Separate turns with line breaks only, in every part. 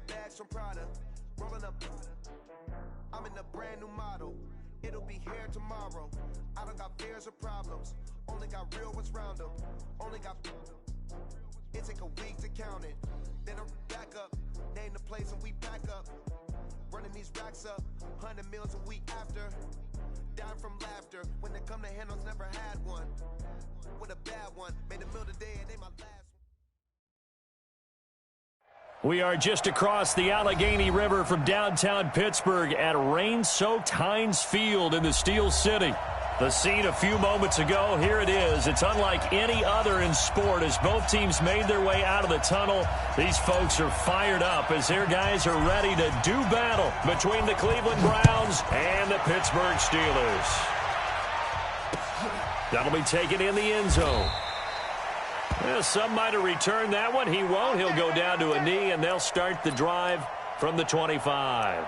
got bags from Prada, rolling up. I'm in a brand new model. It'll be here tomorrow. I don't got fears or problems. Only got real ones round them. Only got. It take a week to count it. Then I'm back up. Name the place and we back up. Running these racks up. 100 meals a week after. Dying from laughter. When they come to handles, never had one. With a bad one. Made a meal today and they my last one.
We are just across the Allegheny River from downtown Pittsburgh at rain-soaked Heinz Field in the Steel City. The scene a few moments ago, here it is. It's unlike any other in sport as both teams made their way out of the tunnel. These folks are fired up as their guys are ready to do battle between the Cleveland Browns and the Pittsburgh Steelers. That'll be taken in the end zone. Well, some might have returned that one. He won't. He'll go down to a knee, and they'll start the drive from the 25.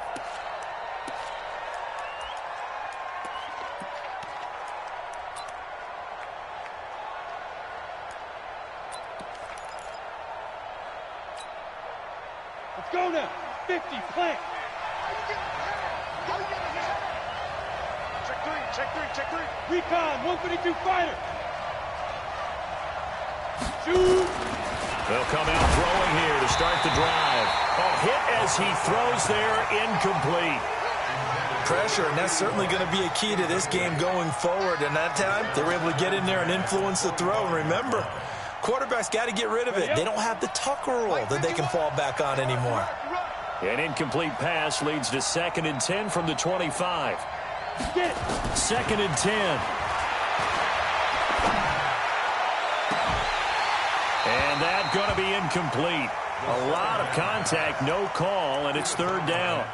Let's go now. 50, plant. Check three. Recon, 152 fighter. Shoot!
They'll come out throwing here to start the drive. Hit as he throws there, incomplete.
Pressure, and that's certainly going to be a key to this game going forward. And that time, they were able to get in there and influence the throw. And remember, quarterbacks got to get rid of it. They don't have the Tucker rule that they can fall back on anymore.
An incomplete pass leads to 2nd and 10 from the 25. 2nd and 10. And that's going to be incomplete. A lot of contact, no call, and it's 3rd down.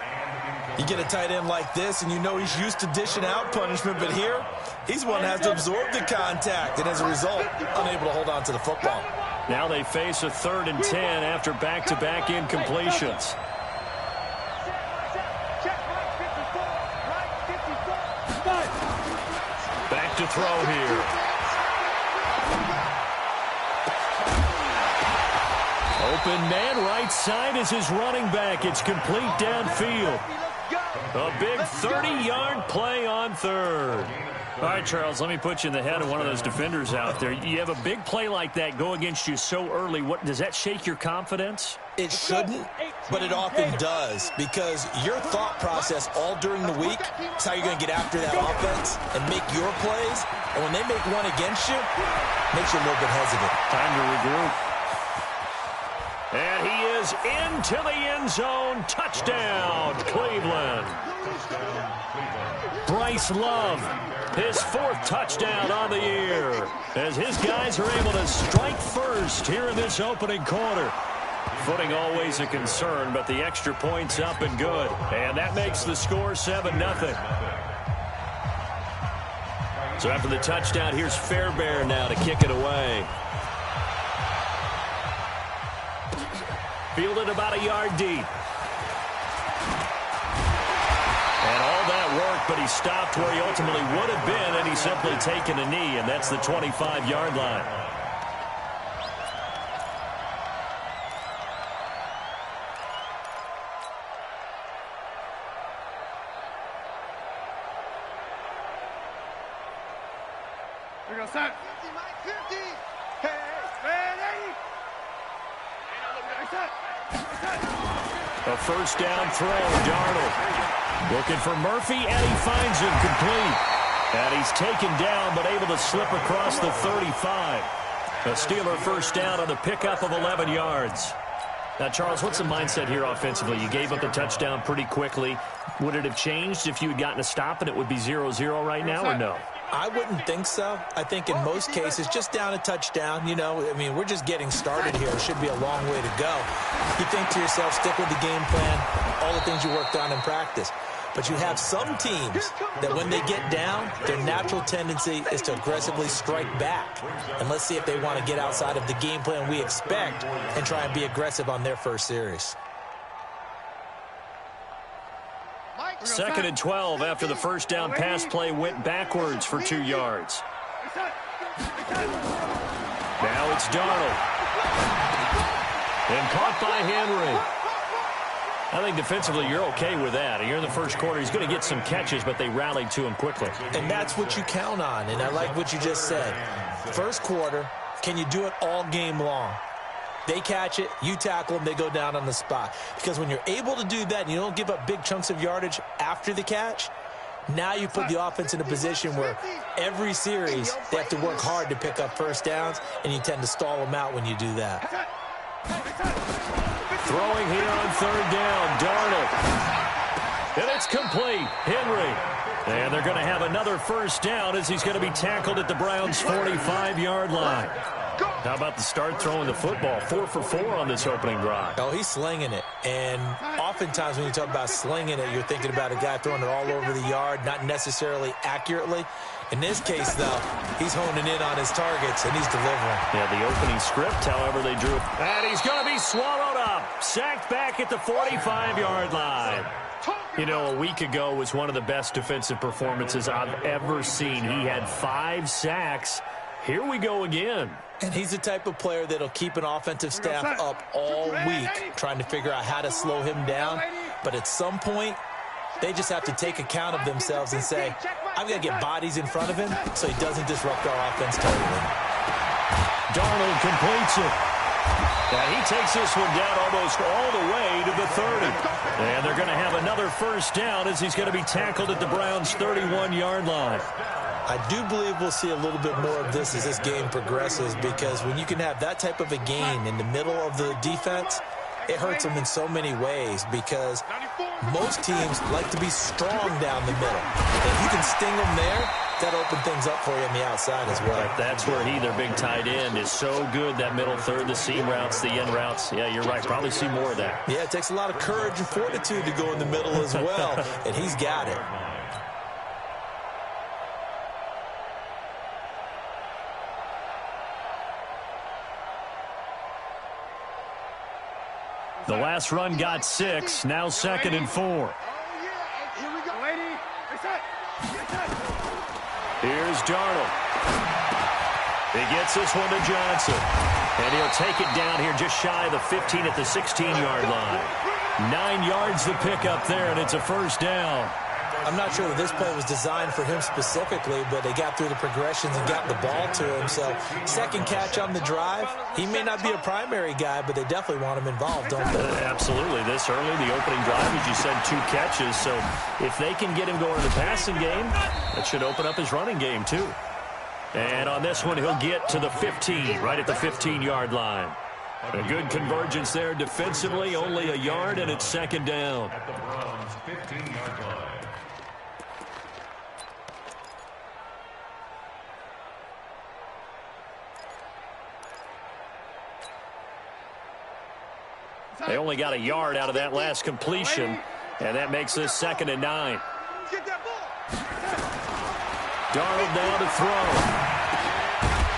You get a tight end like this, and you know he's used to dishing out punishment, but here, he's one that has to absorb the contact, and as a result, unable to hold on to the football.
Now they face a 3rd and 10 after back-to-back incompletions. Back to throw here. Open man, right side is his running back. It's complete downfield. A big 30-yard play on 3rd. All right, Charles, let me put you in the head of one of those defenders out there. You have a big play like that go against you so early. What does that shake your confidence?
It shouldn't, but it often does, because your thought process all during the week is how you're going to get after that offense and make your plays. And when they make one against you, it makes you a little bit hesitant.
Time to regroup. And he is into the end zone. Touchdown, Cleveland. Bryce Love, his 4th touchdown on the year, as his guys are able to strike first here in this opening quarter. Footing always a concern, but the extra point's up and good. And that makes the score 7-0. So after the touchdown, here's Fairbairn now to kick it away. Fielded about a yard deep. And all that work, but he stopped where he ultimately would have been, and he's simply taken a knee, and that's the 25-yard line.
We're going to start. 50. Hey, ready?
A 1st down throw, Darnold. Looking for Murphy, and he finds him complete. And he's taken down, but able to slip across the 35. A Steeler 1st down on the pickup of 11 yards. Now, Charles, what's the mindset here offensively? You gave up the touchdown pretty quickly. Would it have changed if you had gotten a stop and it would be 0-0 right now, or no?
I wouldn't think so. I think in most cases, just down a touchdown, you know, I mean, we're just getting started here. It should be a long way to go. You think to yourself, stick with the game plan, all the things you worked on in practice. But you have some teams that when they get down, their natural tendency is to aggressively strike back. And let's see if they want to get outside of the game plan we expect and try and be aggressive on their first series.
2nd and 12 after the 1st down pass play went backwards for 2 yards. Now it's Darnold. And caught by Henry. I think defensively you're okay with that. You're in the first quarter. He's going to get some catches, but they rallied to him quickly.
And that's what you count on, and I like what you just said. First quarter, can you do it all game long? They catch it, you tackle them, they go down on the spot. Because when you're able to do that and you don't give up big chunks of yardage after the catch, now you put the offense in a position where every series they have to work hard to pick up first downs, and you tend to stall them out when you do that.
Throwing here on third down, Darnold. And it's complete. Henry. And they're going to have another first down as he's going to be tackled at the Browns' 45-yard line. How about the start throwing the football? 4 for 4 on this opening drive.
Oh, he's slinging it. And oftentimes when you talk about slinging it, you're thinking about a guy throwing it all over the yard, not necessarily accurately. In this case, though, he's honing in on his targets, and he's delivering.
Yeah, the opening script, however, they drew. And he's going to be swallowed up. Sacked back at the 45-yard line. You know, a week ago was one of the best defensive performances I've ever seen. He had 5 sacks. Here we go again.
And he's the type of player that'll keep an offensive staff up all week trying to figure out how to slow him down. But at some point, they just have to take account of themselves and say, I've got to get bodies in front of him so he doesn't disrupt our offense totally.
Darnold completes it. And he takes this one down almost all the way to the 30. And they're going to have another first down as he's going to be tackled at the Browns' 31-yard line.
I do believe we'll see a little bit more of this as this game progresses, because when you can have that type of a gain in the middle of the defense, it hurts them in so many ways, because most teams like to be strong down the middle. If you can sting them there, that'll open things up for you on the outside as well.
Right, that's where he, their big tight end, is so good, that middle third, the seam routes, the end routes. Yeah, you're right. Probably see more of that.
Yeah, it takes a lot of courage and fortitude to go in the middle as well, and he's got it.
The last run got 6, now 2nd and 4.
Here we go, lady.
Here's Darnold. He gets this one to Johnson. And he'll take it down here just shy of the 15 at the 16-yard line. 9 yards to pick up there, and it's a first down.
I'm not sure that this play was designed for him specifically, but they got through the progressions and got the ball to him. So, second catch on the drive. He may not be a primary guy, but they definitely want him involved, don't they?
Absolutely. This early, the opening drive, as you said, 2 catches. So, if they can get him going in the passing game, that should open up his running game, too. And on this one, he'll get to the 15, right at the 15-yard line. A good convergence there defensively, only a yard, and it's 2nd down.
At the Browns' 15-yard line.
They only got a yard out of that last completion, and that makes this 2nd and 9. Darnold now to throw.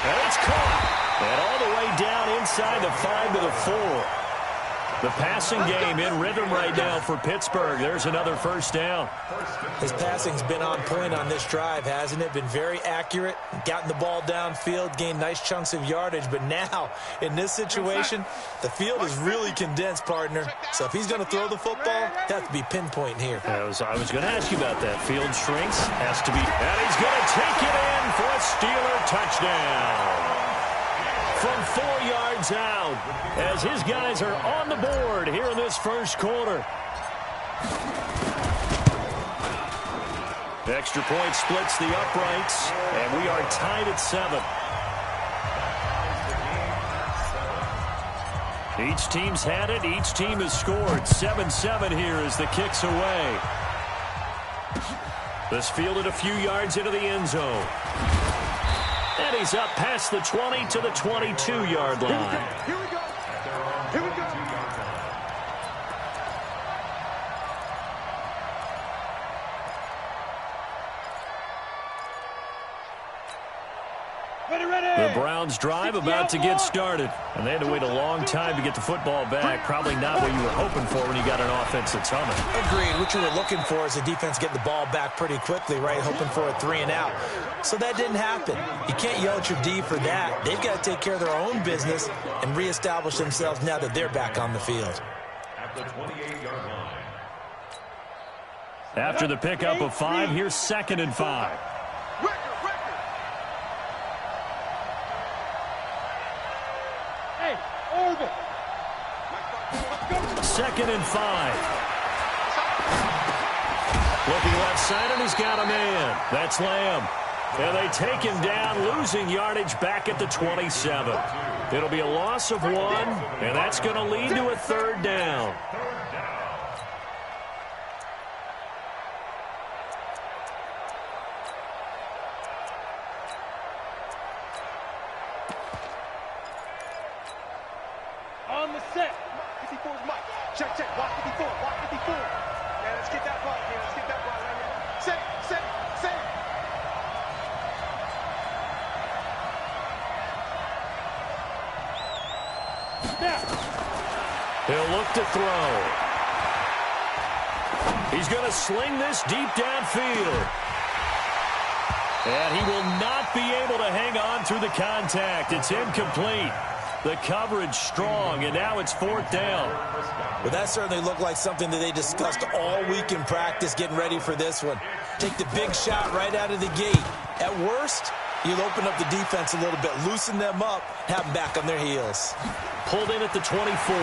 And it's caught. And all the way down inside the 5 to the 4. The passing game in rhythm right now for Pittsburgh. There's another first down.
His passing's been on point on this drive, hasn't it? Been very accurate, gotten the ball downfield, gained nice chunks of yardage. But now, in this situation, the field is really condensed, partner. So if he's going to throw the football, that has to be pinpoint here.
I was going to ask you about that. Field shrinks, has to be. And he's going to take it in for a Steeler touchdown. From 4 yards out, as his guys are on the board here in this first quarter. The extra point splits the uprights, and we are tied at 7. Each team's had it. Each team has scored. 7-7 here as the kick's away. This fielded a few yards into the end zone. And he's up past the 20 to the 22-yard line.
Here we go. Here we go.
The Browns drive about to get started. And they had to wait a long time to get the football back. Probably not what you were hoping for when you got an offense that's humming.
Agreed. What you were looking for is the defense getting the ball back pretty quickly, right? Hoping for a 3 and out. So that didn't happen. You can't yell at your D for that. They've got to take care of their own business and reestablish themselves now that they're back on the field.
the 28-yard line.
After the pickup of 5, here's 2nd and 5.
Hey, Orville.
2nd and 5. Looking left side, and he's got a man. That's Lamb. And they take him down, losing yardage back at the 27. It'll be a loss of 1, and that's going to lead to a 3rd down.
On the set. 54's Mike. Check, check. Watch 54. Watch 54. Yeah, let's get that ball. Yeah, let's get that ball right now. Set, set, set. Now.
He'll look to throw. He's going to sling this deep downfield. And he will not be able to hang on through the contact. It's incomplete. The coverage strong, and now it's 4th down.
Well, that certainly looked like something that they discussed all week in practice getting ready for this one. Take the big shot right out of the gate. At worst, you'll open up the defense a little bit, loosen them up, have them back on their heels.
Pulled in at the 24.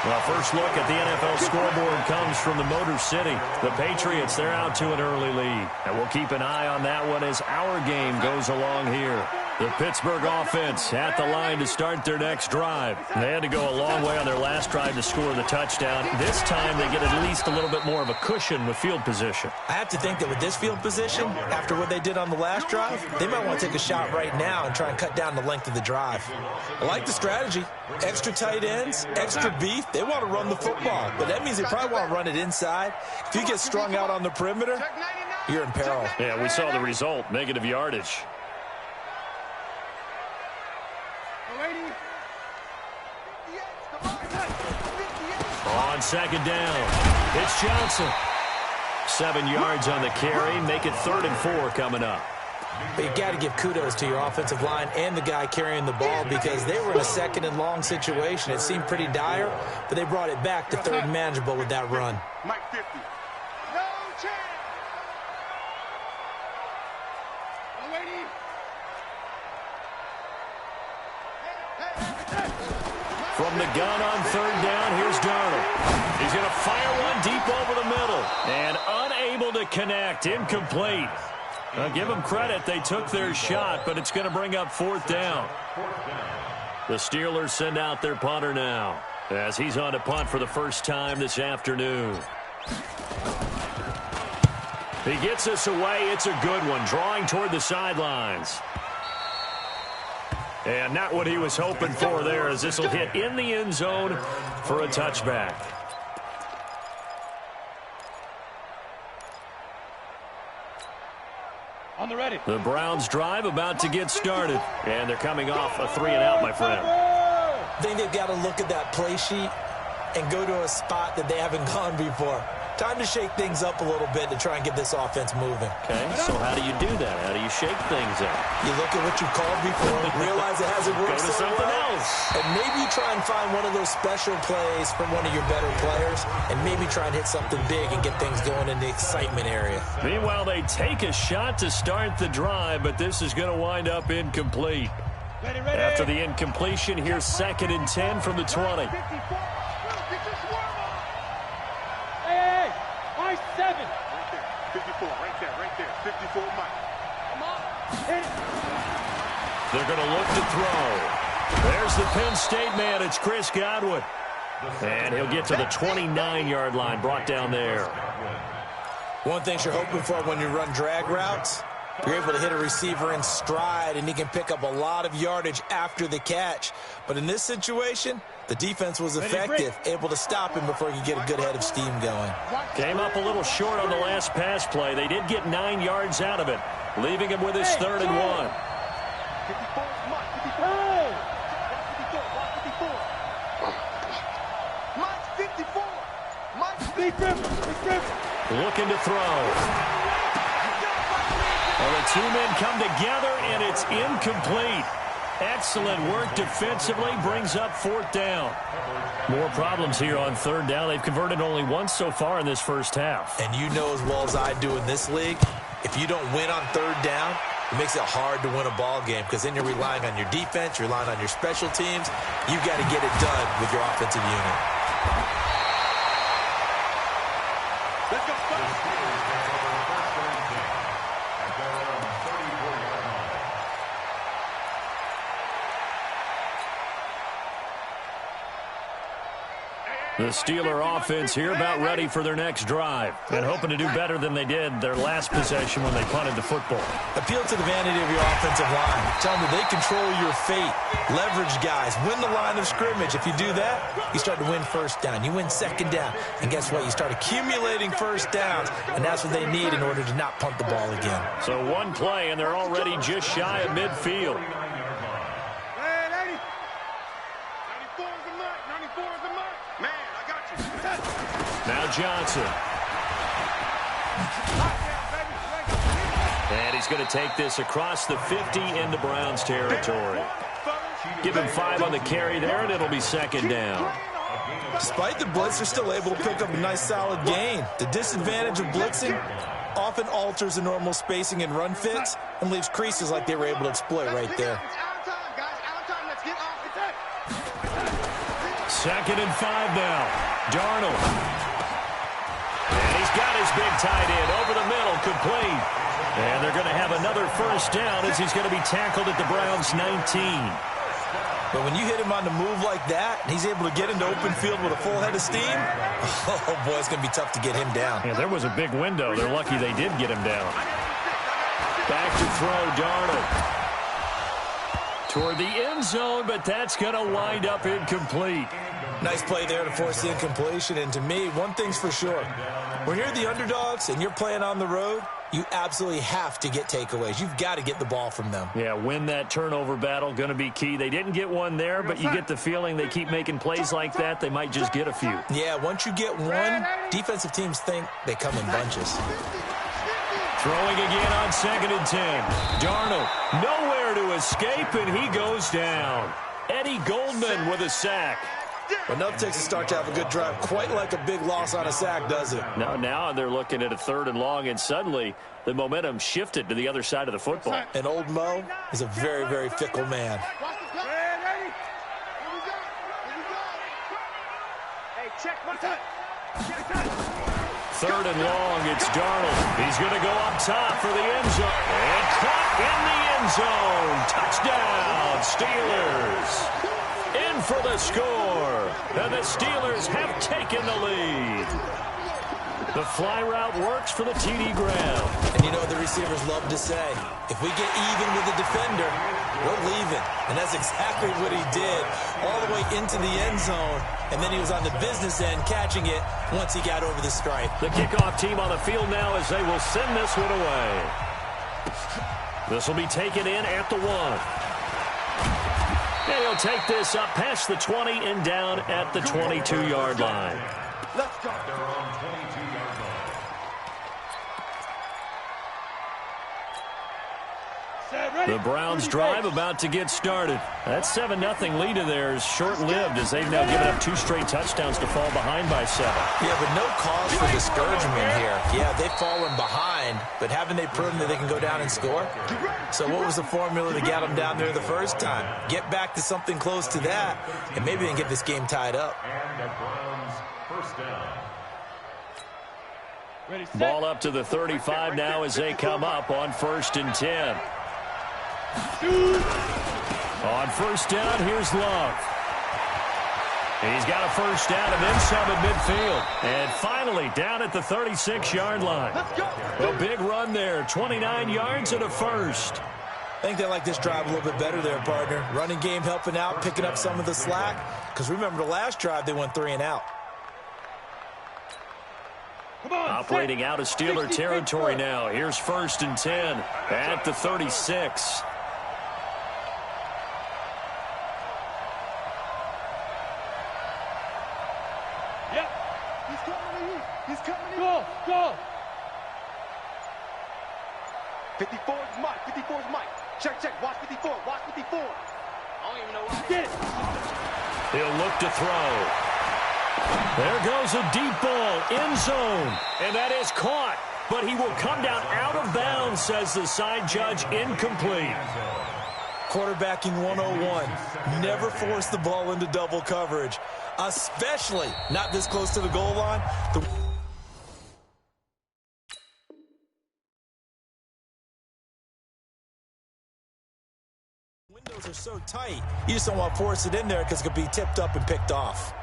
Well, first look at the NFL scoreboard comes from the Motor City. The Patriots, they're out to an early lead. And we'll keep an eye on that one as our game goes along here. The Pittsburgh offense at the line to start their next drive. They had to go a long way on their last drive to score the touchdown. This time they get at least a little bit more of a cushion with field position.
I have to think that with this field position, after what they did on the last drive, they might want to take a shot right now and try and cut down the length of the drive. I like the strategy. Extra tight ends, extra beef. They want to run the football, but that means they probably want to run it inside. If you get strung out on the perimeter, you're in peril.
Yeah, we saw the result, negative yardage. On 2nd down, it's Johnson. 7 yards on the carry, make it 3rd and 4 coming up.
But you got to give kudos to your offensive line and the guy carrying the ball because they were in a 2nd and long situation. It seemed pretty dire, but they brought it back to 3rd and manageable with that run.
Mike 50. No chance. Lady.
From the gun on 3rd down, here's Darnold. He's going to fire one deep over the middle and unable to connect, incomplete. Give them credit. They took their shot, but it's going to bring up 4th down. The Steelers send out their punter now as he's on to punt for the first time this afternoon. He gets us away. It's a good one, drawing toward the sidelines. And not what he was hoping for there, as this will hit in the end zone for a touchback.
On the ready.
The Browns drive about to get started. And they're coming off a 3-and-out, my friend.
I think they've got to look at that play sheet and go to a spot that they haven't gone before. Time to shake things up a little bit to try and get this offense moving.
Okay, so how do you do that? How do you shake things up?
You look at what you've called before, realize it hasn't worked
Go to
so
something
well,
else.
and maybe you try and find one of those special plays from one of your better players, and maybe try and hit something big and get things going in the excitement area.
Meanwhile, they take a shot to start the drive, but this is going to wind up incomplete.
Ready.
After the incompletion, here's 2nd and 10 from the 20.
Hey, my 7. Right there. 54, right there. 54, Mike. Come on. Hit it.
They're going to look to throw. There's the Penn State man. It's Chris Godwin. And he'll get to the 29-yard line, brought down there.
One thing you're hoping for when you run drag routes, you're able to hit a receiver in stride, and he can pick up a lot of yardage after the catch. But in this situation, the defense was effective, able to stop him before he could get a good head of steam going.
Came up a little short on the last pass play. They did get 9 yards out of it, leaving him with his 3rd and 1.
54, Mike. 54. Mike 54. Mike 54.
Looking to throw. Well, the 2 men come together, and it's incomplete. Excellent work defensively, brings up 4th down. More problems here on 3rd down. They've converted only once so far in this first half.
And you know as well as I do in this league, if you don't win on 3rd down, it makes it hard to win a ball game because then you're relying on your defense, you're relying on your special teams. You've got to get it done with your offensive unit.
Let's go,
The Steeler offense here about ready for their next drive and hoping to do better than they did their last possession when they punted the football.
Appeal to the vanity of your offensive line. Tell them that they control your fate. Leverage guys. Win the line of scrimmage. If you do that, you start to win 1st down. You win 2nd down. And guess what? You start accumulating 1st downs, and that's what they need in order to not punt the ball again.
So one play, and they're already just shy of midfield. Now Johnson. And he's going to take this across the 50 into Browns territory. Give him 5 on the carry there, and it'll be 2nd down.
Despite the blitz, they're still able to pick up a nice solid gain. The disadvantage of blitzing often alters the normal spacing and run fits and leaves creases like they were able to exploit right there.
2nd and 5 now. Darnold. And he's got his big tight end over the middle, complete. And they're going to have another 1st down as he's going to be tackled at the Browns 19.
But when you hit him on the move like that, and he's able to get into open field with a full head of steam, oh boy, it's going to be tough to get him down.
Yeah, there was a big window. They're lucky they did get him down. Back to throw, Darnold. Toward the end zone, but that's going to wind up incomplete.
Nice play there to force the incompletion. And to me, one thing's for sure. When you're the underdogs and you're playing on the road, you absolutely have to get takeaways. You've got to get the ball from them.
Yeah, win that turnover battle, going to be key. They didn't get one there, but you get the feeling they keep making plays like that, they might just get a few.
Yeah, once you get one, defensive teams think they come in bunches.
Throwing again on 2nd and 10. Darnold, nowhere to escape, and he goes down. Eddie Goldman with a sack.
But nothing takes a start to have a good drive, quite like a big loss on a sack, does it?
Now they're looking at a 3rd and long, and suddenly the momentum shifted to the other side of the football.
And old Mo is a very, very fickle man.
Third and long, it's Darnold. He's going to go up top for the end zone. And caught in the end zone. Touchdown, Steelers. In for the score. And the Steelers have taken the lead. The fly route works for the TD Graham.
And you know the receivers love to say, if we get even with the defender, we're leaving. And that's exactly what he did all the way into the end zone. And then he was on the business end catching it once he got over the stripe.
The kickoff team on the field now as they will send this one away. This will be taken in at the 1. And he'll take this up past the 20 and down at the 22-yard line.
Let's go.
They're on 22-yard line.
The Browns drive about to get started. That 7-0 lead of theirs short-lived as they've now given up 2 straight touchdowns to fall behind by 7.
Yeah, but no cause for discouragement here. Yeah, they've fallen behind, but haven't they proven that they can go down and score? So what was the formula to get them down there the first time? Get back to something close to that, and maybe they can get this game tied up.
And the Browns, 1st down.
Ball up to the 35 now as they come up on 1st and 10. On 1st down, here's Love. He's got a 1st down and then some at midfield. And finally, down at the 36-yard line. A big run there, 29 yards and a 1st.
I think they like this drive a little bit better there, partner. Running game helping out, picking up some of the slack. Because remember the last drive, they went 3 and out.
Operating out of Steeler territory now. Here's 1st and 10 at the 36.
Yep. He's coming to you. He's coming to you. Go. 54 is Mike. 54 is Mike. Check. Watch 54. Watch 54. Get it.
He'll look to throw. There goes a deep ball, end zone, and that is caught. But he will come down out of bounds, says the side judge, incomplete.
Quarterbacking 101. Never force the ball into double coverage, especially not this close to the goal line. The windows are so tight, you just don't want to force it in there because it could be tipped up and picked off.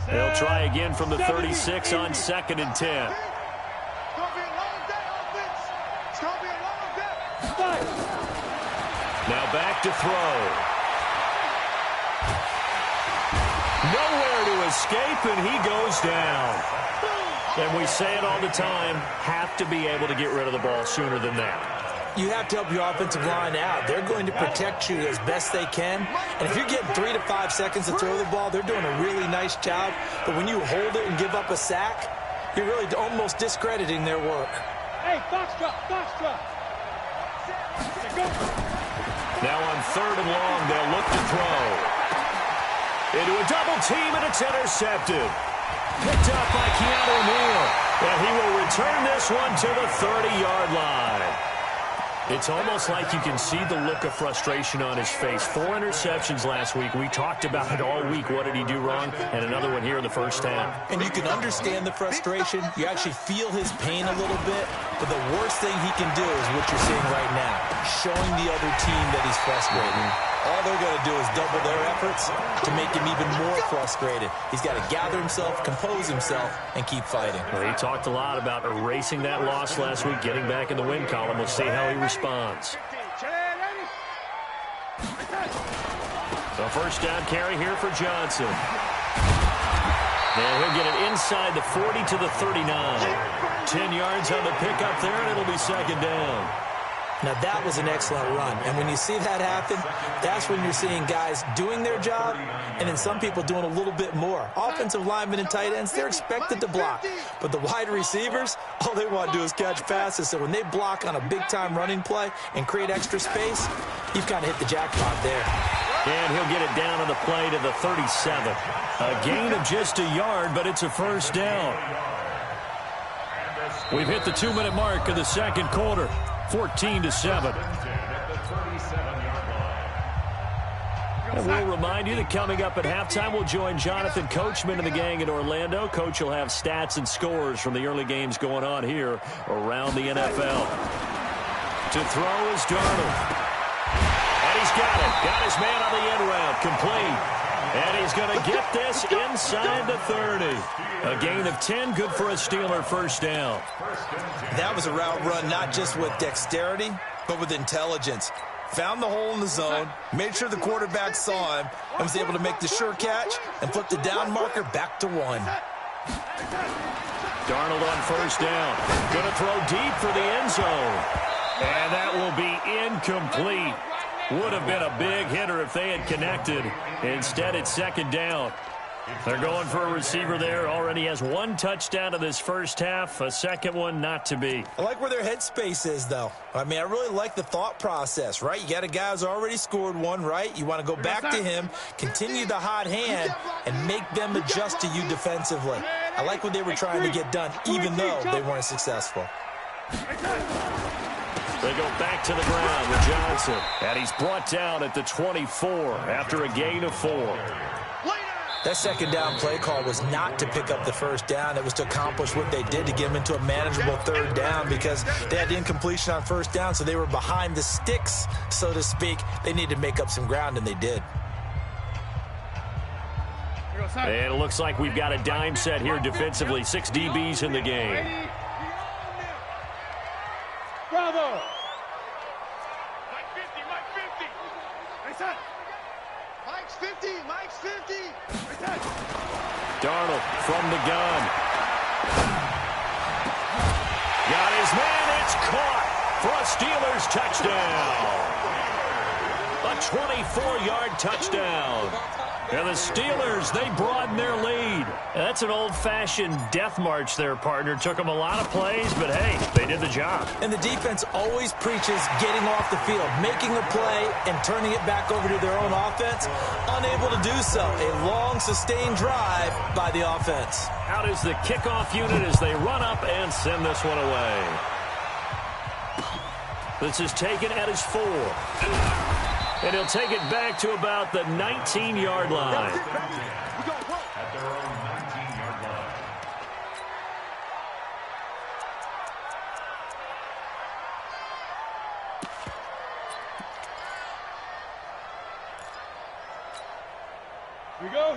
They'll try again from the 36 on 2nd and 10. Now back to throw. Nowhere to escape, and he goes down. And we say it all the time, have to be able to get rid of the ball sooner than that.
You have to help your offensive line out. They're going to protect you as best they can. And if you're getting 3 to 5 seconds to throw the ball, they're doing a really nice job. But when you hold it and give up a sack, you're really almost discrediting their work.
Hey, box drop, box drop.
Now on 3rd and long, they'll look to throw. Into a double team, and it's intercepted. Picked up by Keanu Neal. And he will return this one to the 30-yard line. It's almost like you can see the look of frustration on his face. 4 interceptions last week. We talked about it all week. What did he do wrong? And another one here in the first half.
And you can understand the frustration. You actually feel his pain a little bit. But the worst thing he can do is what you're seeing right now, showing the other team that he's frustrated. All they're going to do is double their efforts to make him even more frustrated. He's got to gather himself, compose himself, and keep fighting.
Well, he talked a lot about erasing that loss last week, getting back in the win column. We'll see how he responds. So first down carry here for Johnson. And he'll get it inside the 40 to the 39. 10 yards on the pickup there, and it'll be 2nd down.
Now, that was an excellent run. And when you see that happen, that's when you're seeing guys doing their job and then some people doing a little bit more. Offensive linemen and tight ends, they're expected to block. But the wide receivers, all they want to do is catch passes. So when they block on a big-time running play and create extra space, you've kind of hit the jackpot there.
And he'll get it down on the play to the 37. A gain of just a yard, but it's a first down. We've hit the 2-minute mark of the second quarter. 14-7. And we'll remind you that coming up at halftime, we'll join Jonathan Coachman and the gang in Orlando. Coach will have stats and scores from the early games going on here around the NFL. To throw is Darnold. And he's got it. Got his man on the end route. Complete. And he's going to get this inside the 30. A gain of 10, good for a Steeler first down.
That was a route run not just with dexterity, but with intelligence. Found the hole in the zone, made sure the quarterback saw him, and was able to make the sure catch and flip the down marker back to 1.
Darnold on first down. Going to throw deep for the end zone. And that will be incomplete. Would have been a big hitter if they had connected. Instead, it's 2nd down. They're going for a receiver there. Already has 1 touchdown in this first half. A second one not to be.
I like where their headspace is, though. I mean, I really like the thought process, right? You got a guy who's already scored 1, right? You want to go back to him, continue the hot hand, and make them adjust to you defensively. I like what they were trying to get done, even though they weren't successful.
They go back to the ground with Johnson. And he's brought down at the 24 after a gain of 4.
That 2nd down play call was not to pick up the first down. It was to accomplish what they did to get them into a manageable 3rd down because they had the incompletion on first down, so they were behind the sticks, so to speak. They needed to make up some ground, and they did.
And it looks like we've got a dime set here defensively. 6 DBs in the game.
Bravo! Mike 50, Mike 50. Nice up. Mike's 50, Mike's 50. Nice up.
Darnold from the gun. Got his man, it's caught for a Steelers touchdown. A 24-yard touchdown. And the Steelers, they broaden their lead. That's an old-fashioned death march there, partner. Took them a lot of plays, but hey, they did the job.
And the defense always preaches getting off the field, making a play, and turning it back over to their own offense. Unable to do so. A long, sustained drive by the offense.
Out is the kickoff unit as they run up and send this one away. This is taken at his 4. And he'll take it back to about the 19-yard line.
At their own 19-yard line.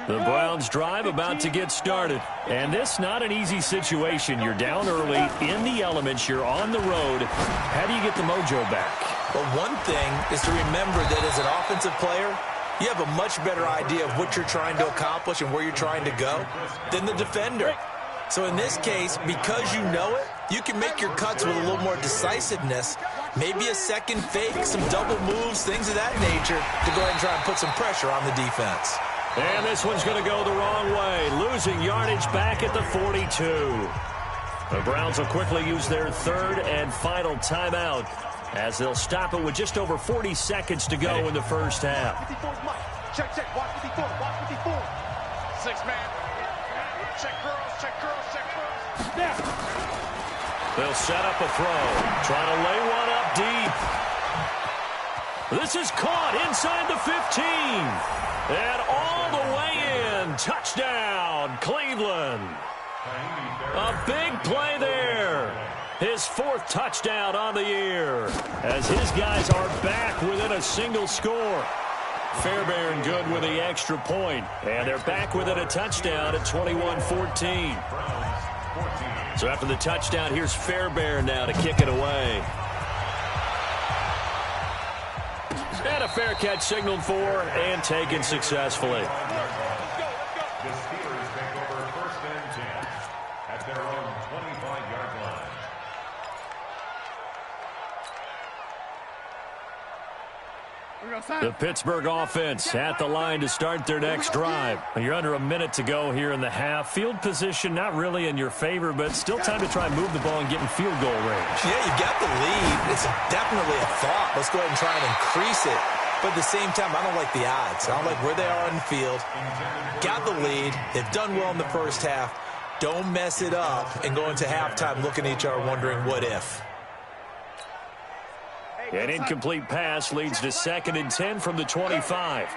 The Browns drive about to get started. And this not an easy situation. You're down early, in the elements, you're on the road. How do you get the mojo back?
Well, one thing is to remember that as an offensive player, you have a much better idea of what you're trying to accomplish and where you're trying to go than the defender. So in this case, because you know it, you can make your cuts with a little more decisiveness, maybe a second fake, some double moves, things of that nature, to go ahead and try and put some pressure on the defense.
And this one's going to go the wrong way, losing yardage back at the 42. The Browns will quickly use their third and final timeout as they'll stop it with just over 40 seconds to go in the first half.
Check, check, watch 54, watch 54. 6-man. Check girls, check girls, check girls. Now.
They'll set up a throw, trying to lay one up deep. This is caught inside the 15. And all the way in. Touchdown, Cleveland. A big play there. His 4th touchdown on the year as his guys are back within a single score. Fairbairn good with the extra point, and they're back within a touchdown at 21-14. So after the touchdown, here's Fairbairn now to kick it away. And a fair catch signaled for and taken successfully.
The Steelers take over 1st and 10 at their own 25-yard line.
The Pittsburgh offense at the line to start their next drive. You're under a minute to go here in the half. Field position not really in your favor, but still time to try and move the ball and get in field goal range.
Yeah, you've got the lead. It's definitely a thought. Let's go ahead and try and increase it. But at the same time, I don't like the odds. I don't like where they are on the field. Got the lead. They've done well in the first half. Don't mess it up and go into halftime looking at each other wondering what if.
An incomplete pass leads to 2nd and 10 from the 25.
Hey,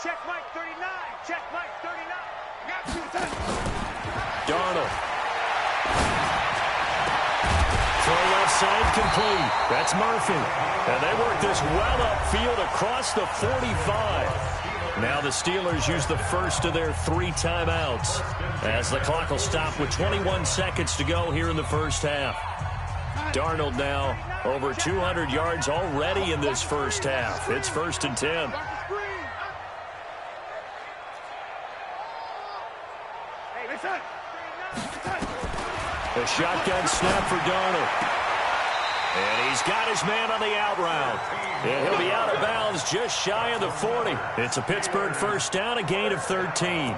check Mike 39. Check Mike 39.
Darnold. Throw left side complete. That's Murphy. And they work this well upfield across the 45. Now the Steelers use the first of their 3 timeouts as the clock will stop with 21 seconds to go here in the first half. Darnold now over 200 yards already in this first half. It's 1st and 10. A shotgun snap for Darnold. And he's got his man on the out route. And he'll be out of bounds just shy of the 40. It's a Pittsburgh first down, a gain of 13.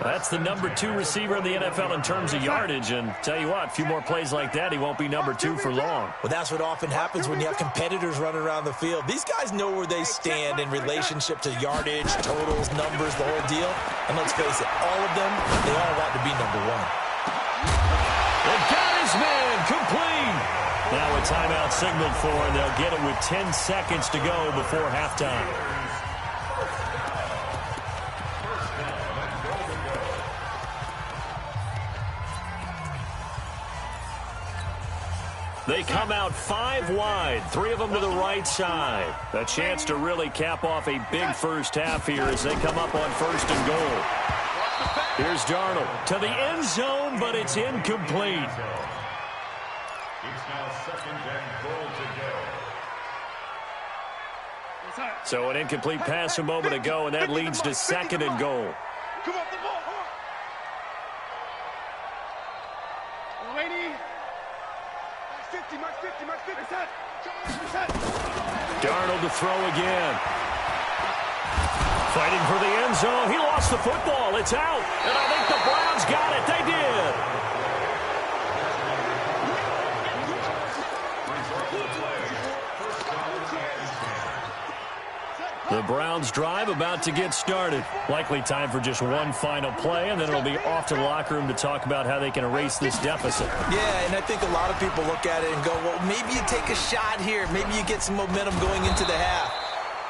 That's the number 2 receiver in the NFL in terms of yardage. And tell you what, a few more plays like that, he won't be number 2 for long.
Well, that's what often happens when you have competitors running around the field. These guys know where they stand in relationship to yardage, totals, numbers, the whole deal. And let's face it, all of them, they all want to be number 1.
And got his man complete. Now a timeout signaled for, and they'll get it with 10 seconds to go before halftime. They come out 5 wide, 3 of them to the right side. A chance to really cap off a big first half here as they come up on 1st and goal. Here's Darnold to the end zone, but it's incomplete.
It's now 2nd and goal to go.
So an incomplete pass a moment ago, and that leads to 2nd and goal.
Come on, the ball.
Darnold to throw again. Fighting for the end zone. He lost the football. It's out. And I think the Browns got it. They did. The Browns drive about to get started. Likely time for just one final play, and then it'll be off to the locker room to talk about how they can erase this deficit.
Yeah, and I think a lot of people look at it and go, well, maybe you take a shot here. Maybe you get some momentum going into the half.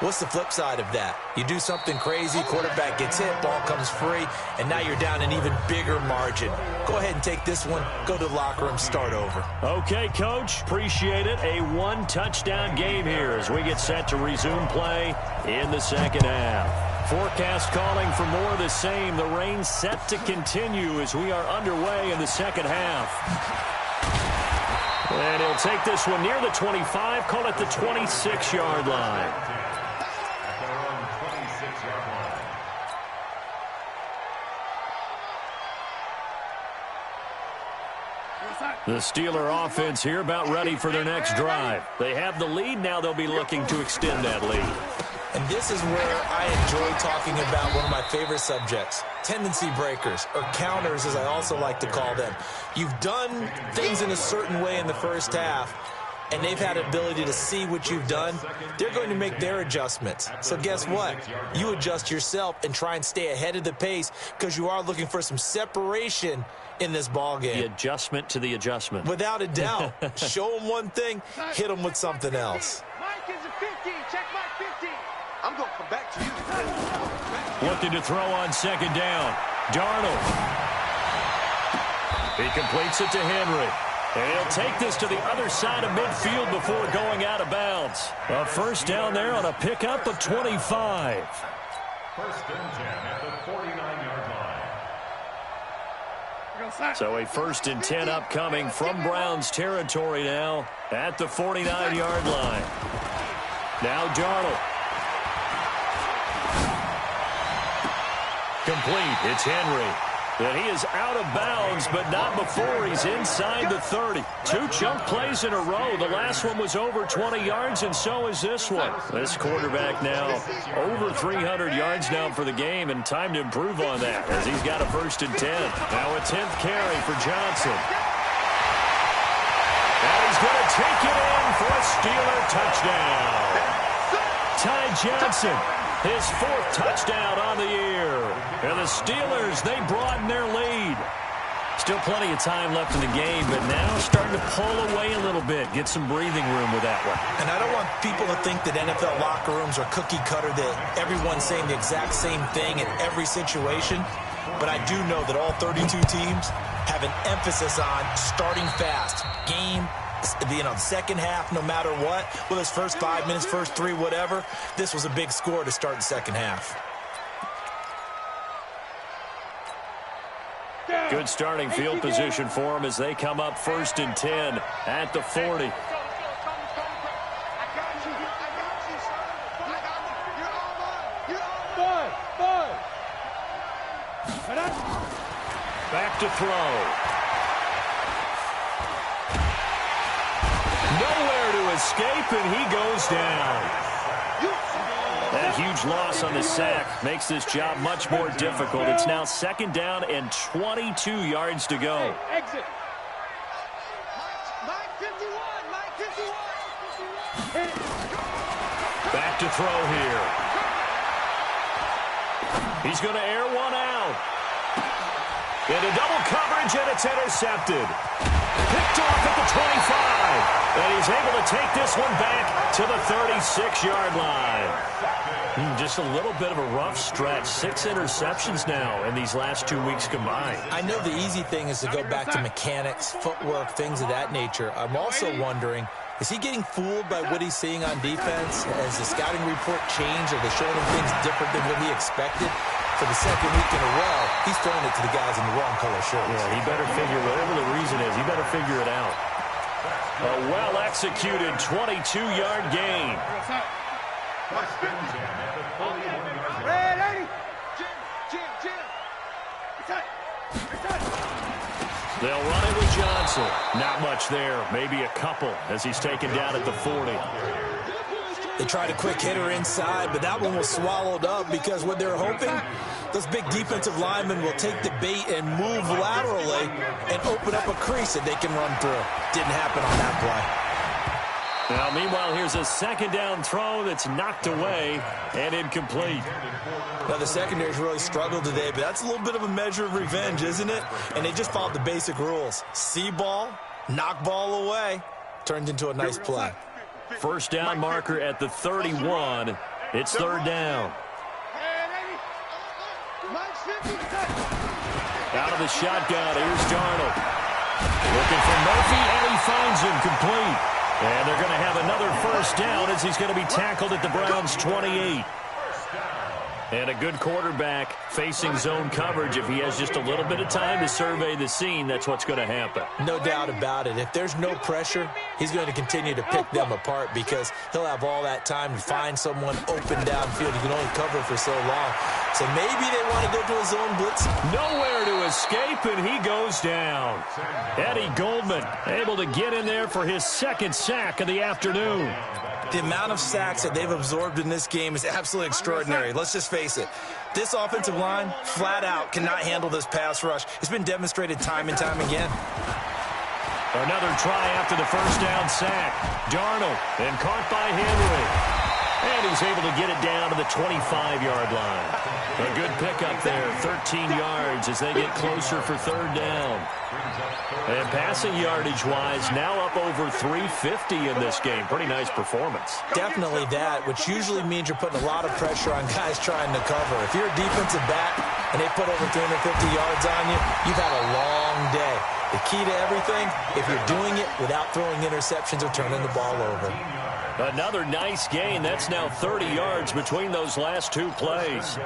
What's the flip side of that? You do something crazy, quarterback gets hit, ball comes free, and now you're down an even bigger margin. Go ahead and take this one, go to the locker room, start over.
Okay, Coach, appreciate it. A one-touchdown game here as we get set to resume play in the second half. Forecast calling for more of the same. The rain set to continue as we are underway in the second half. And he'll take this one near the 25, call it the 26-yard line. The Steeler offense here about ready for their next drive. They have the lead. Now they'll be looking to extend that lead.
And this is where I enjoy talking about one of my favorite subjects, tendency breakers, or counters as I also like to call them. You've done things in a certain way in the first half, and they've had an ability to see what you've done. They're going to make their adjustments. So guess what? You adjust yourself and try and stay ahead of the pace because you are looking for some separation in this ball game.
The adjustment to the adjustment.
Without a doubt. Show them one thing, hit them with something else.
Mike is a 50. Check Mike 50. I'm going to come back to you.
Looking to throw on second down. Darnold. He completes it to Henry. And he'll take this to the other side of midfield before going out of bounds. A first down there on a pickup of 25.
First and 10 at the 49-yard line.
So a first and 10 upcoming from Browns territory now at the 49-yard line. Now Darnold. Complete. It's Henry. And he is out of bounds, but not before he's inside the 30. Two chunk plays in a row. The last one was over 20 yards, and so is this one. This quarterback now over 300 yards now for the game, and time to improve on that as he's got a first and 10. Now a 10th carry for Johnson. And he's going to take it in for a Steeler touchdown. Ty Johnson. His fourth touchdown on the year. And the Steelers, they broaden their lead. Still plenty of time left in the game, but now starting to pull away a little bit. Get some breathing room with that one.
And I don't want people to think that NFL locker rooms are cookie cutter, that everyone's saying the exact same thing in every situation. But I do know that all 32 teams have an emphasis on starting fast. Game, the second half, no matter what, whether it's first 5 minutes, first 3, whatever, this was a big score to start the second half.
Good starting field position for them as they come up first and 10 at the 40. Back to throw. Nowhere to escape, and he goes down. That huge loss on the sack makes this job much more difficult. It's now second down and 22 yards to go.
Exit. Mike 51. Mike 51.
Back to throw here. He's going to air one out. Into double coverage, and it's intercepted. Picked off at the 25. And he's able to take this one back to the 36-yard line. Just a little bit of a rough stretch. 6 interceptions now in these last 2 weeks combined.
I know the easy thing is to go back to mechanics, footwork, things of that nature. I'm also wondering, is he getting fooled by what he's seeing on defense? Has the scouting report changed? Are they showing him things different than what he expected? For the second week in a row, he's throwing it to the guys in the wrong color shirts.
Yeah, he better figure, whatever the reason is, he better figure it out. A well-executed 22-yard gain. They'll run it with Johnson. Not much there. Maybe a couple as he's taken down at the 40.
They tried a quick hitter inside, but that one was swallowed up because what they're hoping, those big defensive linemen will take the bait and move laterally and open up a crease that they can run through. Didn't happen on that play.
Now, meanwhile, here's a second down throw that's knocked away and incomplete.
Now, the secondary's really struggled today, but that's a little bit of a measure of revenge, isn't it? And they just followed the basic rules. See ball, knock ball away, turned into a nice play.
First down marker at the 31. It's third down. Out of the shotgun, here's Darnold. Looking for Murphy, and he finds him complete. And they're going to have another first down as he's going to be tackled at the Browns' 28. And a good quarterback facing zone coverage. If he has just a little bit of time to survey the scene, that's what's going to happen.
No doubt about it. If there's no pressure, he's going to continue to pick them apart because he'll have all that time to find someone open downfield. He can only cover for so long. So maybe they want to go to a zone blitz.
Nowhere to escape, and he goes down. Eddie Goldman able to get in there for his second sack of the afternoon.
The amount of sacks that they've absorbed in this game is absolutely extraordinary. Let's just face it. This offensive line, flat out, cannot handle this pass rush. It's been demonstrated time and time again.
Another try after the first down sack. Darnold, and caught by Henry. And he's able to get it down to the 25-yard line. A good pickup there, 13 yards as they get closer for third down. And passing yardage-wise, now up over 350 in this game. Pretty nice performance.
Definitely that, which usually means you're putting a lot of pressure on guys trying to cover. If you're a defensive back and they put over 350 yards on you, you've had a long day. The key to everything, if you're doing it without throwing interceptions or turning the ball over.
Another nice gain. That's now 30 yards between those last two plays.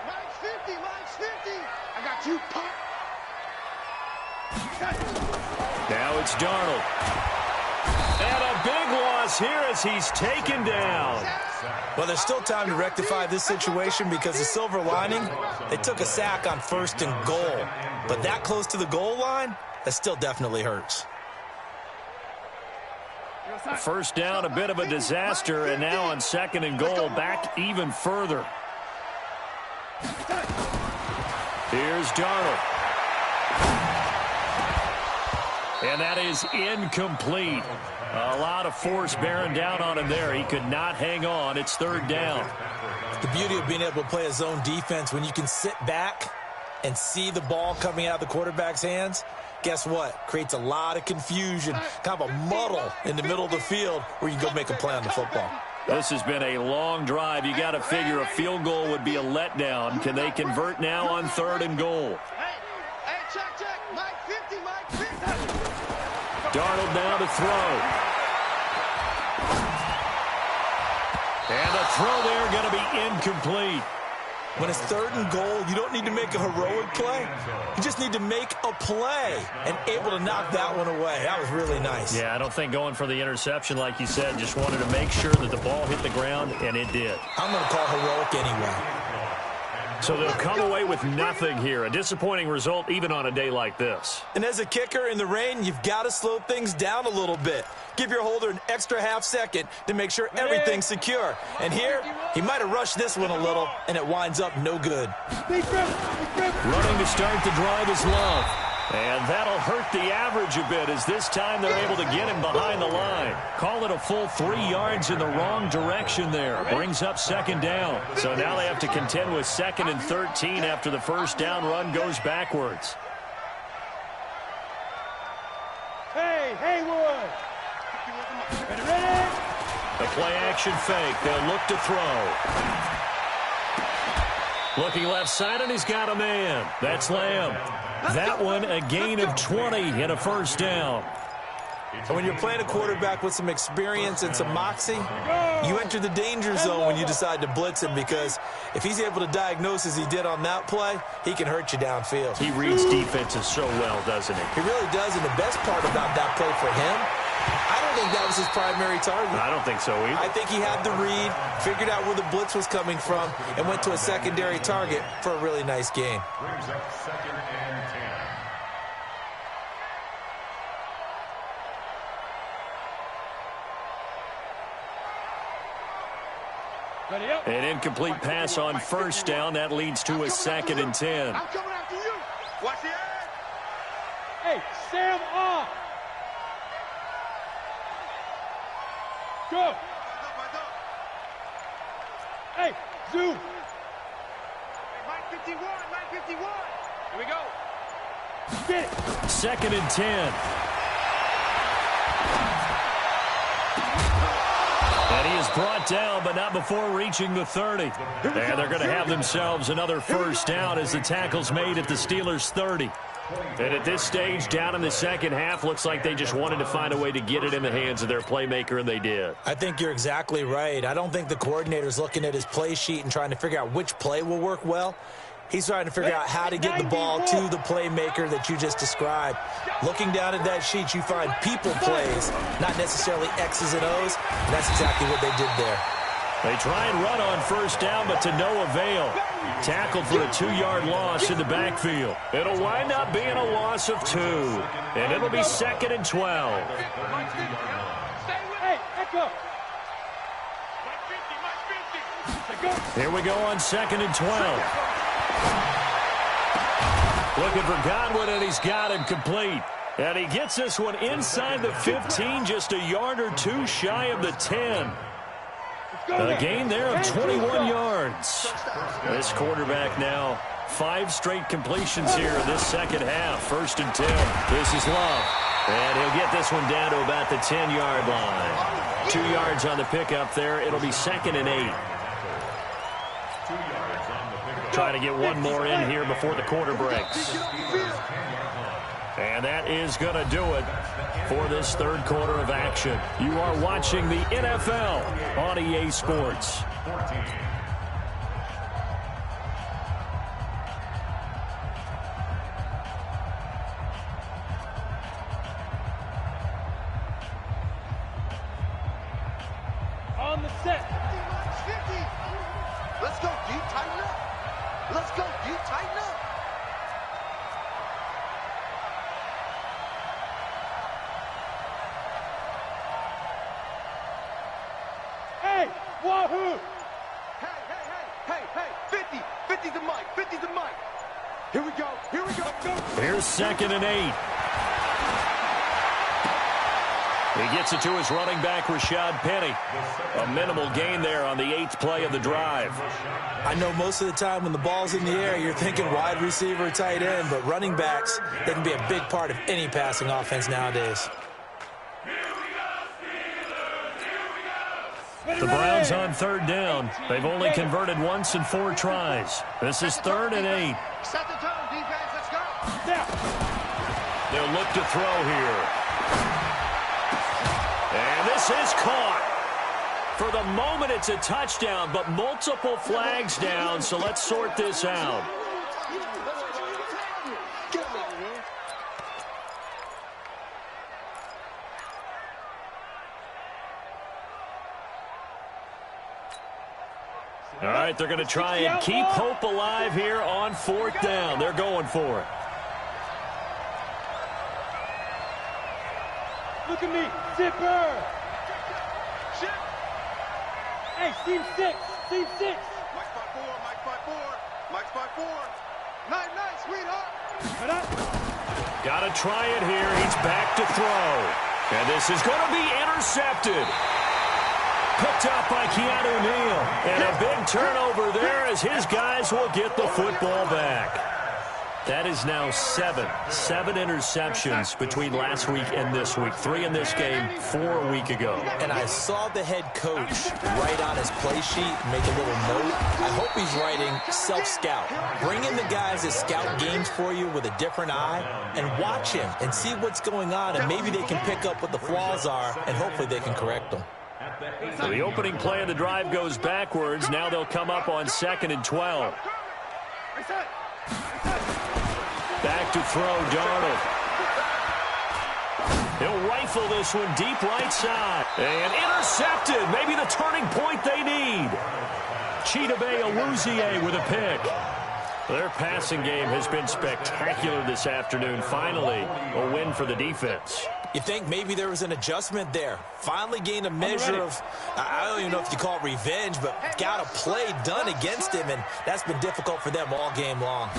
Mike's 50, Mike's 50. I got you, pop.
Now it's Darnold. And a big loss here as he's taken down.
Well, there's still time to rectify this situation because the silver lining, they took a sack on first and goal. But that close to the goal line, that still definitely hurts.
First down, a bit of a disaster, and now on second and goal, back even further. Here's Darnold. And that is incomplete. A lot of force bearing down on him there. He could not hang on. It's third down.
The beauty of being able to play a zone defense when you can sit back and see the ball coming out of the quarterback's hands, guess what? Creates a lot of confusion, kind of a muddle in the middle of the field where you can go make a play on the football.
This has been a long drive. You got to figure a field goal would be a letdown. Can they convert now on third and goal?
Hey, check. Mike 50, Mike 50.
Darnold now to throw. And the throw there going to be incomplete.
When it's third and goal, you don't need to make a heroic play. You just need to make a play and able to knock that one away. That was really nice.
Yeah, I don't think going for the interception, like you said, just wanted to make sure that the ball hit the ground, and it did.
I'm going to call heroic anyway.
So they'll come away with nothing here. A disappointing result even on a day like this.
And as a kicker in the rain, you've got to slow things down a little bit. Give your holder an extra half second to make sure everything's secure. And here, he might have rushed this one a little, and it winds up no good.
Running to start the drive is Love. And that'll hurt the average a bit as this time they're able to get him behind the line. Call it a full 3 yards in the wrong direction there. Brings up second down. So now they have to contend with second and 13 after the first down run goes backwards.
Hey, Haywood. Ready?
The play action fake. They'll look to throw. Looking left side, and he's got a man. That's Lamb. That one, a gain of 20 and a first down.
And when you're playing a quarterback with some experience and some moxie, you enter the danger zone when you decide to blitz him because if he's able to diagnose as he did on that play, he can hurt you downfield.
He reads defenses so well, doesn't he?
He really does, and the best part about that play for him I don't think that was his primary target.
I don't think so either.
I think he had the read, figured out where the blitz was coming from, and went to a secondary target for a really nice gain.
Brings up 2nd and 10.
An incomplete pass on 1st down. That leads to a 2nd and 10.
I'm coming after you. Watch the edge. Hey, Sam off. Go. Hey, zoom. Hey, Mike 51, Mike 51. Here we go. Get it.
2nd and 10. And he is brought down, but not before reaching the 30. And they're going to have themselves another 1st down as the tackle's made at the Steelers' 30. And at this stage, down in the second half, looks like they just wanted to find a way to get it in the hands of their playmaker, and they did.
I think you're exactly right. I don't think the coordinator's looking at his play sheet and trying to figure out which play will work well. He's trying to figure out how to get the ball to the playmaker that you just described. Looking down at that sheet, you find people plays, not necessarily X's and O's, and that's exactly what they did there.
They try and run on 1st down, but to no avail. Tackled for a 2-yard loss in the backfield. It'll wind up being a loss of 2, and it'll be 2nd and 12.
Hey, echo.
Here we go on 2nd and 12. Looking for Godwin, and he's got him complete. And he gets this one inside the 15, just a yard or 2 shy of the 10. A gain there of 21 yards. This quarterback now 5 straight completions here in this second half. 1st and 10. This is Love. And he'll get this one down to about the 10-yard line. 2 yards on the pickup there. It'll be 2nd and 8. Trying to get one more in here before the quarter breaks. And that is going to do it for this 3rd quarter of action. You are watching the NFL on EA Sports.
On the set.
Let's go deep, tighten up. Let's go deep, tighten up.
Hey, wahoo!
Hey, 50. 50's the mic, 50's the mic.
Here we go, go.
Here's 2nd and 8. He gets it to his running back, Rashad Penny. A minimal gain there on the 8th play of the drive.
I know most of the time when the ball's in the air, you're thinking wide receiver, tight end, but running backs, they can be a big part of any passing offense nowadays.
The Browns on 3rd down. They've only converted once in 4 tries. This is 3rd and 8.
Set the tone, defense, let's go.
Now.
They'll look to throw here. And this is caught. For the moment, it's a touchdown, but multiple flags down, so let's sort this out. All right, they're going to try and keep hope alive here on 4th down. They're going for it.
Look at me, zipper. Hey, team 6, team 6.
Mike's by 4, Mike's by 4, Mike's by 4. Night, sweetheart.
Cut up.
Got to try it here. He's back to throw. And this is going to be intercepted. Picked up by Keanu Neal. And a big turnover there as his guys will get the football back. That is now 7 interceptions between last week and this week. 3 in this game, 4 a week ago.
And I saw the head coach write on his play sheet, make a little note. I hope he's writing self-scout. Bring in the guys that scout games for you with a different eye and watch him and see what's going on, and maybe they can pick up what the flaws are, and hopefully they can correct them.
So the opening play of the drive goes backwards. Now they'll come up on 2nd and 12. Back to throw, Darnold. He'll rifle this one deep right side. And intercepted. Maybe the turning point they need. Chidobe Awuzie with a pick. Their passing game has been spectacular this afternoon. Finally, a win for the defense.
You think maybe there was an adjustment there. Finally gained a measure of, I don't even know if you call it revenge, but got a play done against him, and that's been difficult for them all game long.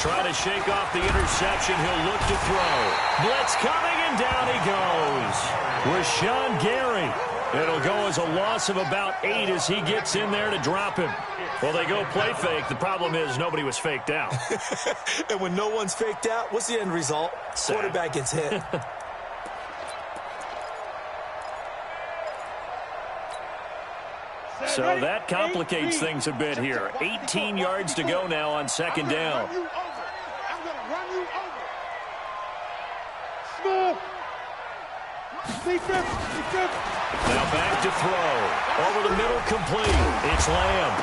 Trying to shake off the interception. He'll look to throw. Blitz coming, and down he goes. Rashawn Gary. It'll go as a loss of about 8 as he gets in there to drop him. Well, they go play fake. The problem is nobody was faked out.
And when no one's faked out, what's the end result? Quarterback gets hit.
So that complicates things a bit here. 18 yards to go now on second down.
I'm going to run you over. Small. Defense.
Now back to throw. Over the middle, complete. It's Lamb.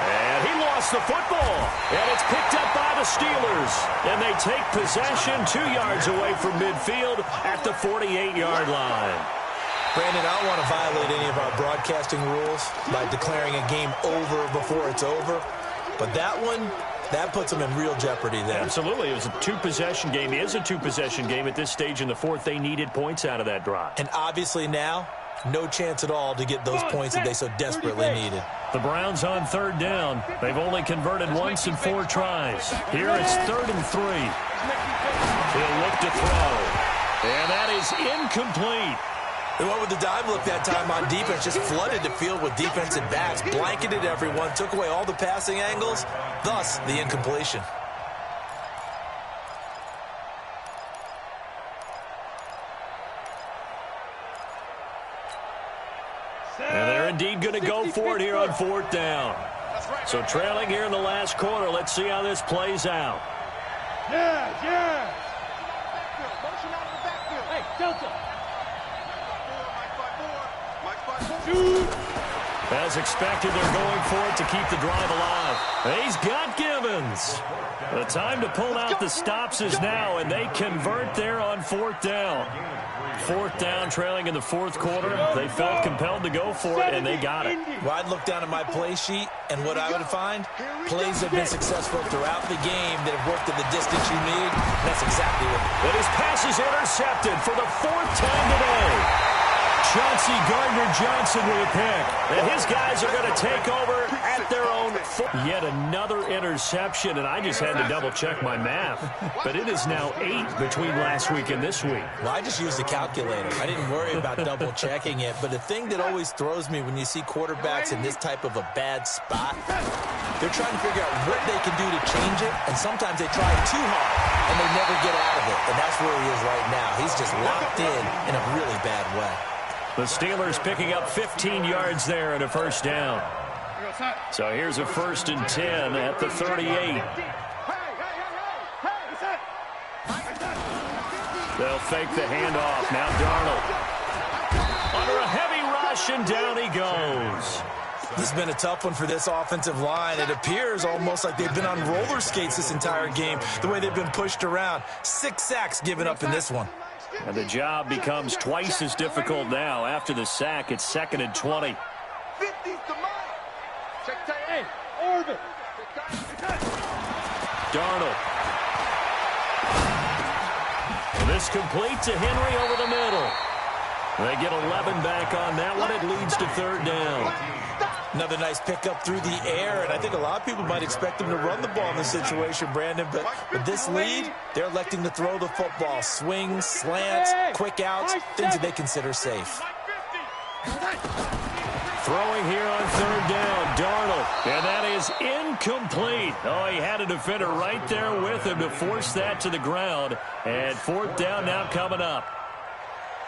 And he lost the football. And it's picked up by the Steelers. And they take possession 2 yards away from midfield at the 48-yard line.
Brandon, I don't want to violate any of our broadcasting rules by declaring a game over before it's over. But that one, that puts them in real jeopardy there.
Absolutely. It was a two-possession game. It is a two-possession game at this stage in the fourth. They needed points out of that drive.
And obviously now, no chance at all to get those points that they so desperately needed.
The Browns on third down. They've only converted once in 4 tries. Here it's 3rd and 3. He'll look to throw. And that is incomplete.
They went with the dime look that time on defense, just flooded the field with defensive backs, blanketed everyone, took away all the passing angles, thus the incompletion.
And they're indeed going to go for it here on 4th down. So trailing here in the last quarter. Let's see how this plays out.
Yeah. Motion out of the backfield. Hey, Delta.
As expected, they're going for it to keep the drive alive. He's got Gibbons. The time to pull out the stops is now, and they convert there on 4th down. 4th down, trailing in the 4th quarter. They felt compelled to go for it, and they got it.
Well, I'd look down at my play sheet, and what I would find, plays have been successful throughout the game that have worked at the distance you need. That's exactly what.
But his pass is intercepted for the 4th time today. Chauncey Gardner-Johnson with a pick. And his guys are going to take over at their own. Yet another interception, and I just had to double-check my math. But it is now 8 between last week and this week.
Well, I just used a calculator. I didn't worry about double-checking it. But the thing that always throws me when you see quarterbacks in this type of a bad spot, they're trying to figure out what they can do to change it, and sometimes they try too hard, and they never get out of it. And that's where he is right now. He's just locked in a really bad way.
The Steelers picking up 15 yards there and a 1st down. So here's a 1st and 10 at the 38. They'll fake the handoff. Now Darnold. Under a heavy rush, and down he goes.
This has been a tough one for this offensive line. It appears almost like they've been on roller skates this entire game, the way they've been pushed around. 6 sacks given up in this one.
And the job becomes twice as difficult now. After the sack, it's 2nd and 20.
50's the mark. Hey, orbit.
Darnold. This complete to Henry over the middle. They get 11 back on that one. It leads to 3rd down.
Another nice pickup through the air, and I think a lot of people might expect them to run the ball in this situation, Brandon, but with this lead, they're electing to throw the football. Swings, slants, quick outs, things that they consider safe.
Throwing here on 3rd down, Darnold, and that is incomplete. Oh, he had a defender right there with him to force that to the ground, and 4th down now coming up.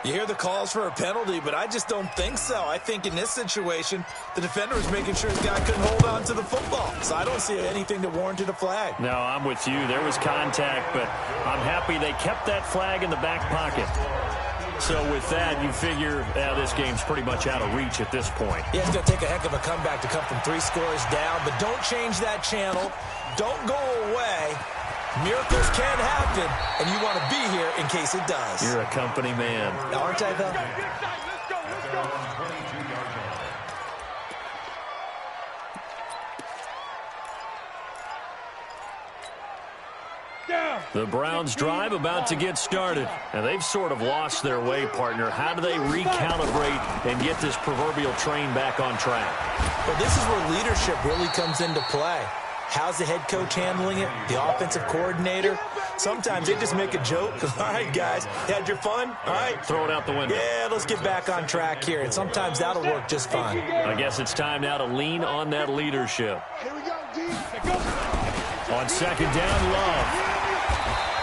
You hear the calls for a penalty, but I just don't think so. I think in this situation, the defender was making sure his guy couldn't hold on to the football. So I don't see anything that warranted a flag.
No, I'm with you. There was contact, but I'm happy they kept that flag in the back pocket. So with that, you figure this game's pretty much out of reach at this point.
Yeah, it's going to take a heck of a comeback to come from 3 scores down, but don't change that channel. Don't go away. Miracles can happen, and you want to be here in case it does.
You're a company man.
Aren't I, though?
The Browns drive about to get started. And they've sort of lost their way, partner. How do they recalibrate and get this proverbial train back on track?
Well, this is where leadership really comes into play. How's the head coach handling it? The offensive coordinator? Sometimes they just make a joke. All right, guys, you had your fun? All right.
Throw it out the window.
Yeah, let's get back on track here. And sometimes that'll work just fine.
I guess it's time now to lean on that leadership.
Here we go, D.
On second down, Love.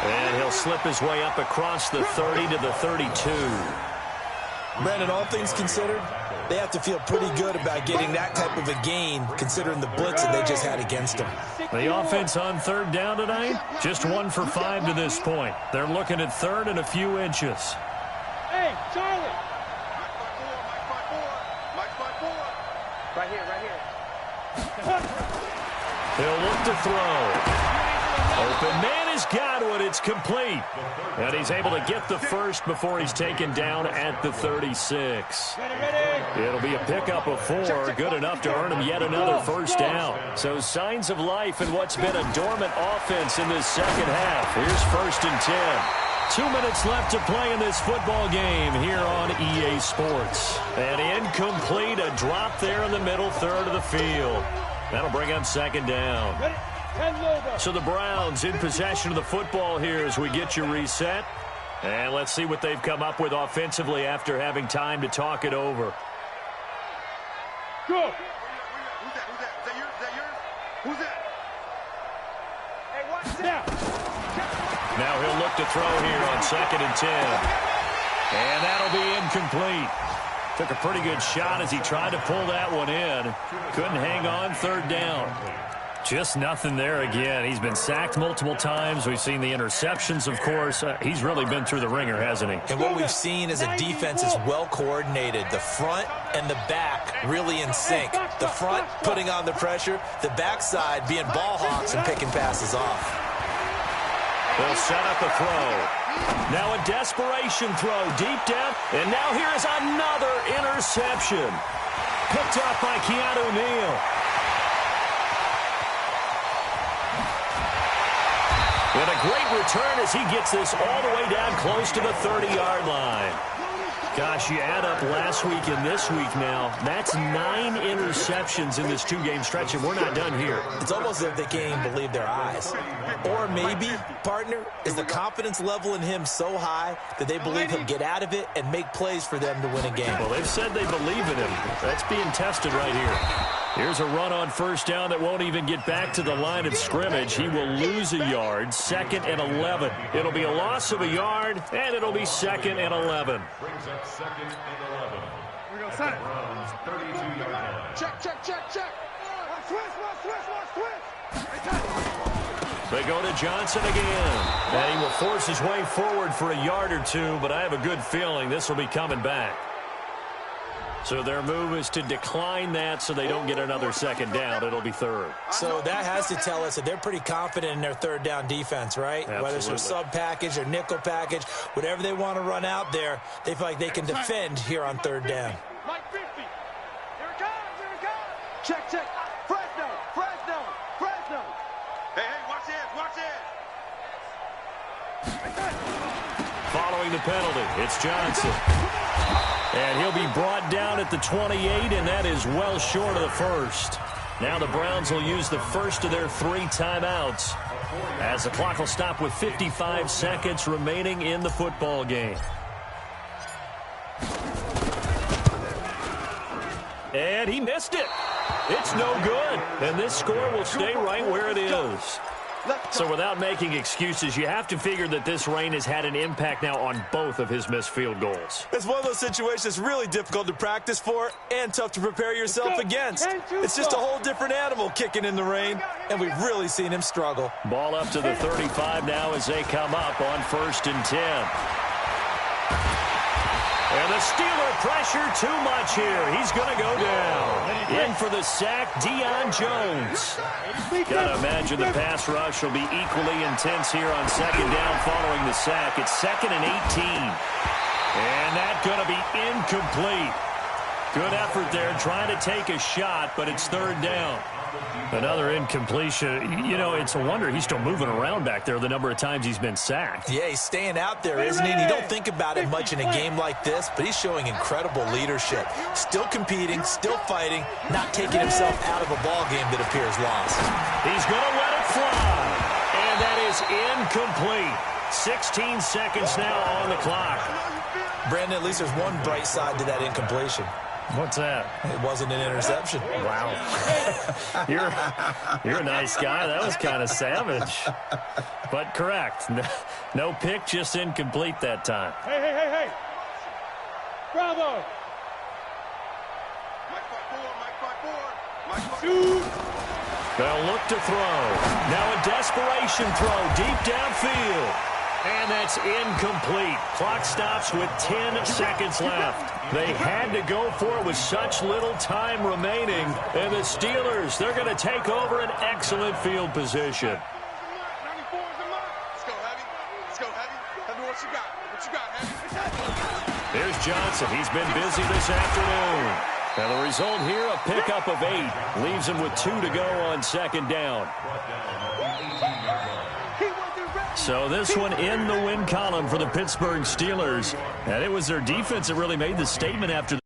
And he'll slip his way up across the 30 to the 32.
Brandon, all things considered, they have to feel pretty good about getting that type of a gain considering the blitz that they just had against them.
The offense on third down tonight, just 1 for 5 to this point. They're looking at third and a few inches.
Hey, Charlie.
Mike 5-4.
Right here.
He'll look to throw. Open man is Godwin. It's complete. And he's able to get the first before he's taken down at the 36. It'll be a pickup of 4, good enough to earn him yet another first down. So signs of life in what's been a dormant offense in this second half. Here's 1st and 10. 2 minutes left to play in this football game here on EA Sports. And incomplete, a drop there in the middle third of the field. That'll bring up second down. So the Browns in possession of the football here as we get you reset. And let's see what they've come up with offensively after having time to talk it over.
Go.
Who's that? Is that yours? Who's that?
Hey, watch that.
Now he'll look to throw here on 2nd and 10. And that'll be incomplete. Took a pretty good shot as he tried to pull that one in. Couldn't hang on, 3rd down. Just nothing there again. He's been sacked multiple times. We've seen the interceptions, of course. He's really been through the ringer, hasn't he?
And what we've seen is a defense is well coordinated. The front and the back really in sync. The front putting on the pressure. The backside being ball hawks and picking passes off.
They'll set up a throw. Now a desperation throw deep down. And now here is another interception. Picked up by Keanu Neal. And a great return as he gets this all the way down close to the 30-yard line. Gosh, you add up last week and this week now, that's 9 interceptions in this 2-game stretch, and we're not done here.
It's almost as if they can't even believe their eyes. Or maybe, partner, is the confidence level in him so high that they believe he'll get out of it and make plays for them to win a game.
Well, they've said they believe in him. That's being tested right here. Here's a run on first down that won't even get back to the line of scrimmage. He will lose a yard, 2nd and 11. It'll be a loss of a yard, and it'll be 2nd and 11.
Brings up 2nd and 11.
We're going to set it.
Browns 32-yard line.
Check. Switch.
They go to Johnson again. And he will force his way forward for a yard or two, but I have a good feeling this will be coming back. So their move is to decline that so they don't get another 2nd down. It'll be 3rd.
So that has to tell us that they're pretty confident in their 3rd down defense, right?
Absolutely.
Whether it's their sub package or nickel package, whatever they want to run out there, they feel like they can defend here on 3rd down.
Mike 50. Here it comes. Check. Fresno.
Hey, watch this.
Following the penalty, it's Johnson. And he'll be brought down at the 28, and that is well short of the first. Now the Browns will use the first of their 3 timeouts as the clock will stop with 55 seconds remaining in the football game. And he missed it. It's no good. And this score will stay right where it is. So without making excuses, you have to figure that this rain has had an impact now on both of his missed field goals.
It's one of those situations really difficult to practice for and tough to prepare yourself against. It's just a whole different animal kicking in the rain, and we've really seen him struggle.
Ball up to the 35 now as they come up on 1st and 10. And the Steeler pressure too much here. He's going to go down. In for the sack, Deion Jones. Gotta imagine the pass rush will be equally intense here on second down following the sack. It's 2nd and 18. And that's going to be incomplete. Good effort there, trying to take a shot, but it's 3rd down. Another incompletion. You know, it's a wonder he's still moving around back there the number of times he's been sacked.
Yeah, he's staying out there, isn't he? And you don't think about it much in a game like this, but he's showing incredible leadership. Still competing, still fighting, not taking himself out of a ball game that appears lost.
He's going to let it fly. And that is incomplete. 16 seconds now on the clock.
Brandon, at least there's one bright side to that incompletion.
What's that?
It wasn't an interception.
Wow. You're a nice guy. That was kind of savage. But correct. No pick, just incomplete that time.
Hey. Bravo.
Mike 5-4.
Shoot.
They'll look to throw. Now a desperation throw deep downfield. And that's incomplete. Clock stops with 10 seconds left. They had to go for it with such little time remaining. And the Steelers, they're going to take over an excellent field position.
94 is a mark. Let's go, Heavy. Let's go, Heavy. Heavy, what you got? What you got, Heavy?
Here's Johnson. He's been busy this afternoon. Now the result here, a pickup of 8. Leaves him with 2 to go on second down. So this one in the win column for the Pittsburgh Steelers. And it was their defense that really made the statement after